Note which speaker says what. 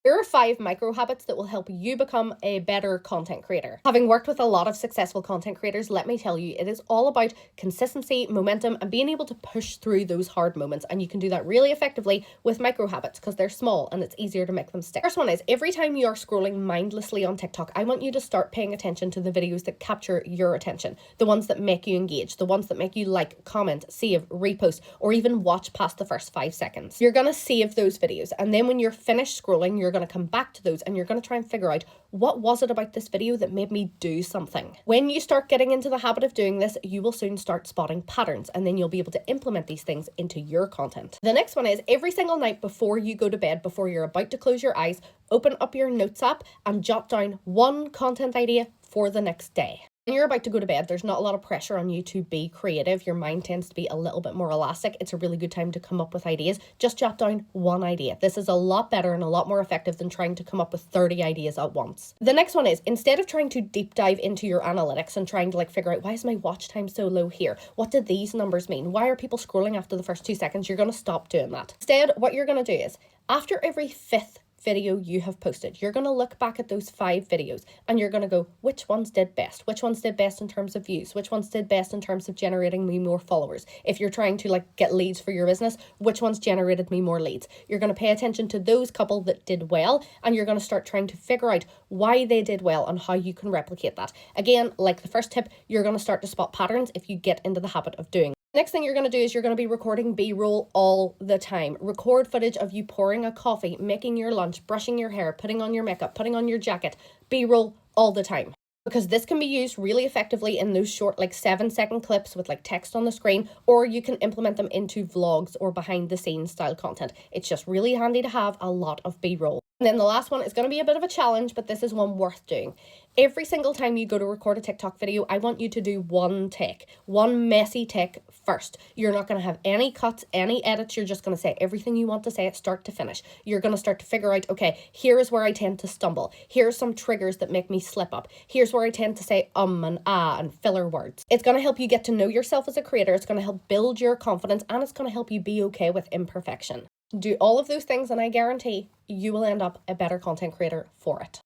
Speaker 1: Here are 5 micro habits that will help you become a better content creator. Having worked with a lot of successful content creators, let me tell you, it is all about consistency, momentum, and being able to push through those hard moments. And you can do that really effectively with micro habits because they're small and it's easier to make them stick. First one is, every time you are scrolling mindlessly on TikTok, I want you to start paying attention to the videos that capture your attention, the ones that make you engage, the ones that make you like, comment, save, repost, or even watch past the first 5 seconds. You're going to save those videos, and then when you're finished scrolling, you're going to come back to those and you're going to try and figure out, what was it about this video that made me do something? When you start getting into the habit of doing this, you will soon start spotting patterns, and then you'll be able to implement these things into your content. The next one is, every single night before you go to bed, before you're about to close your eyes, open up your notes app and jot down one content idea for the next day. When you're about to go to bed, there's not a lot of pressure on you to be creative. Your mind tends to be a little bit more elastic. It's a really good time to come up with ideas. Just jot down one idea. This is a lot better and a lot more effective than trying to come up with 30 ideas at once. The next one is, instead of trying to deep dive into your analytics and trying to figure out, why is my watch time so low here? What did these numbers mean? Why are people scrolling after the first 2 seconds? You're going to stop doing that. Instead, what you're going to do is, after every 5th video you have posted, you're going to look back at those 5 videos and you're going to go, which ones did best? Which ones did best in terms of views? Which ones did best in terms of generating me more followers? If you're trying to get leads for your business, which ones generated me more leads? You're going to pay attention to those couple that did well, and you're going to start trying to figure out why they did well and how you can replicate that. Again, like the first tip, you're going to start to spot patterns if you get into the habit of doing. Next thing you're going to do is you're going to be recording B-roll all the time. Record footage of you pouring a coffee, making your lunch, brushing your hair, putting on your makeup, putting on your jacket. B-roll all the time. Because this can be used really effectively in those short 7-second clips with text on the screen, or you can implement them into vlogs or behind the scenes style content. It's just really handy to have a lot of B-roll. And then the last one is going to be a bit of a challenge, but this is one worth doing. Every single time you go to record a TikTok video, I want you to do one take, one messy take first. You're not going to have any cuts, any edits. You're just going to say everything you want to say, start to finish. You're going to start to figure out, okay, here is where I tend to stumble. Here's some triggers that make me slip up. Here's where I tend to say and ah and filler words. It's going to help you get to know yourself as a creator. It's going to help build your confidence, and it's going to help you be okay with imperfection. Do all of those things and I guarantee you will end up a better content creator for it.